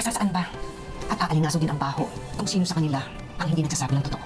Saan ba? At aalingaso din ang baho kung sino sa kanila ang hindi nagsasabi ng totoo.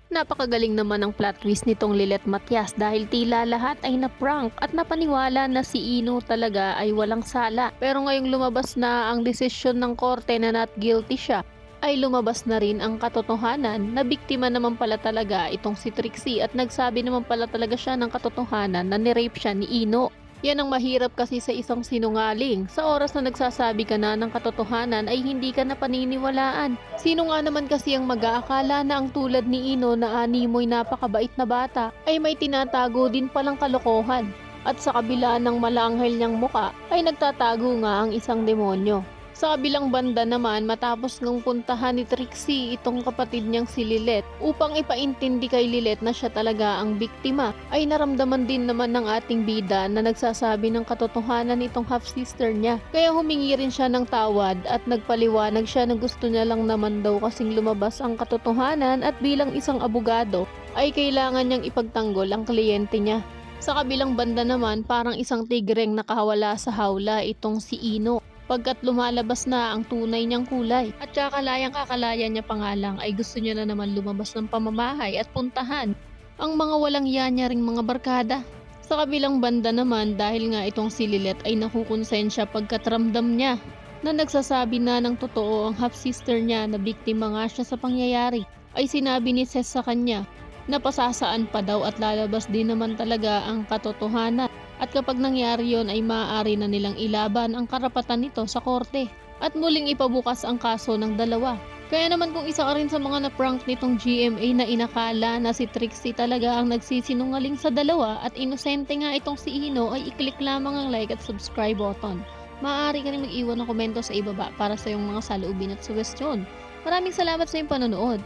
Napakagaling naman ang plot twist nitong Lilet Matias dahil tila lahat ay na-prank at napaniwala na si Ino talaga ay walang sala. Pero ngayong lumabas na ang desisyon ng korte na not guilty siya, ay lumabas na rin ang katotohanan na biktima naman pala talaga itong si Trixie at nagsabi naman pala talaga siya ng katotohanan na nirape siya ni Ino. Yan ang mahirap kasi sa isang sinungaling. Sa oras na nagsasabi ka na ng katotohanan ay hindi ka na paniniwalaan. Sino nga naman kasi ang mag-aakala na ang tulad ni Ino na animoy napakabait na bata ay may tinatago din palang kalokohan. At sa kabila ng malanghel niyang muka ay nagtatago nga ang isang demonyo. Sa kabilang banda naman, matapos ngang puntahan ni Trixie itong kapatid niyang si Lilet upang ipaintindi kay Lilet na siya talaga ang biktima, ay naramdaman din naman ng ating bida na nagsasabi ng katotohanan itong half-sister niya. Kaya humingi rin siya ng tawad at nagpaliwanag siya na gusto niya lang naman daw kasing lumabas ang katotohanan at bilang isang abogado ay kailangan niyang ipagtanggol ang kliyente niya. Sa kabilang banda naman, parang isang tigreng nakahawala sa hawla itong si Ino. Pagkat lumalabas na ang tunay niyang kulay at kakalayang kakalaya niya pa nga lang ay gusto niya na naman lumabas ng pamamahay at puntahan ang mga walang yanya ring mga barkada. Sa kabilang banda naman, dahil nga itong si Lilet ay nakukonsensya pagkat ramdam niya na nagsasabi na ng totoo ang half-sister niya na biktima nga siya sa pangyayari, ay sinabi ni Ces sa kanya na pasasaan pa daw at lalabas din naman talaga ang katotohanan. At kapag nangyari yon ay maaari na nilang ilaban ang karapatan nito sa korte at muling ipabukas ang kaso ng dalawa. Kaya naman kung isa ka rin sa mga na-prank nitong GMA na inakala na si Trixie talaga ang nagsisinungaling sa dalawa at inosente nga itong si Ino, ay i-click lamang ang like at subscribe button. Maaari ka rin mag-iwan ng komento sa ibaba para sa iyong mga saloobin at sugestyon. Maraming salamat sa iyong panonood.